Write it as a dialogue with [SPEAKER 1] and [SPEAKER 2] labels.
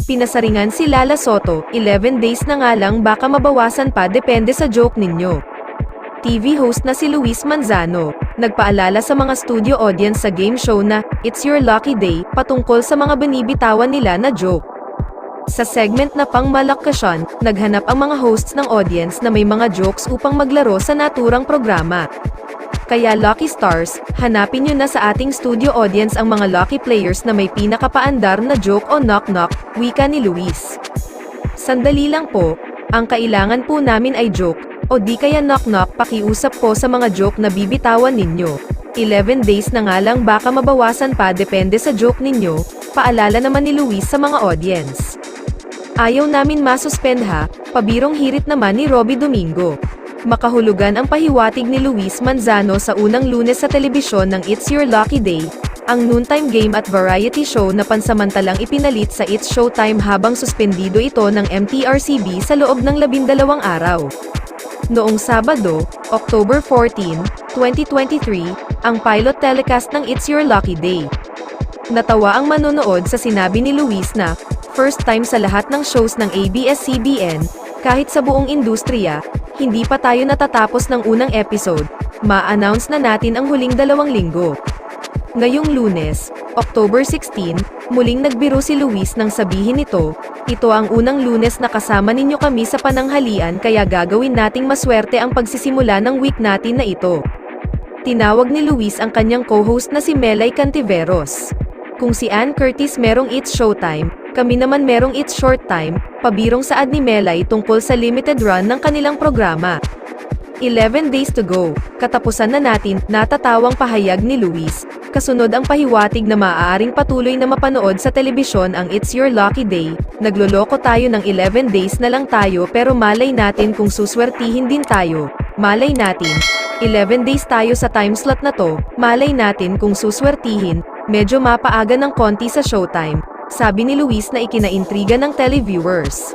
[SPEAKER 1] Pinasaringan si Lala Soto, 11 days na nga lang baka mabawasan pa depende sa joke ninyo. TV host na si Luis Manzano, nagpaalala sa mga studio audience sa game show na, It's Your Lucky Day, patungkol sa mga binibitawan nila na joke. Sa segment na pang malakasyon, naghanap ang mga hosts ng audience na may mga jokes upang maglaro sa naturang programa. Kaya Lucky Stars, hanapin nyo na sa ating studio audience ang mga lucky players na may pinakapaandar na joke o knock-knock, wika ni Luis. Sandali lang po, ang kailangan po namin ay joke, o di kaya knock-knock, pakiusap po sa mga joke na bibitawan ninyo. 11 days na nga lang baka mabawasan pa depende sa joke ninyo, paalala naman ni Luis sa mga audience. Ayaw namin masuspend ha, pabirong hirit naman ni Robby Domingo. Makahulugan ang pahiwatig ni Luis Manzano sa unang Lunes sa telebisyon ng It's Your Lucky Day, ang noontime game at variety show na pansamantalang ipinalit sa It's Showtime habang suspendido ito ng MTRCB sa loob ng 12 araw. Noong Sabado, October 14, 2023, ang pilot telecast ng It's Your Lucky Day. Natawa ang manonood sa sinabi ni Luis na, first time sa lahat ng shows ng ABS-CBN, kahit sa buong industriya, hindi pa tayo natatapos ng unang episode, ma-announce na natin ang huling 2 linggo. Ngayong Lunes, October 16, muling nagbiro si Luis nang sabihin ito ang unang Lunes na kasama ninyo kami sa pananghalian kaya gagawin nating maswerte ang pagsisimula ng week natin na ito. Tinawag ni Luis ang kanyang co-host na si Melay Cantiveros. Kung si Ann Curtis merong It's Showtime, kami naman merong It's Short Time, pabirong saad ni Melay tungkol sa limited run ng kanilang programa. 11 days to go, katapusan na natin, natatawang pahayag ni Luis. Kasunod ang pahiwatig na maaaring patuloy na mapanood sa telebisyon ang It's Your Lucky Day. Nagloloko tayo ng 11 days na lang tayo pero malay natin kung suswertihin din tayo. Malay natin, 11 days tayo sa timeslot na to, malay natin kung suswertihin, medyo mapaaga ng konti sa Showtime. Sabi ni Luis na ikinaintriga ng televiewers.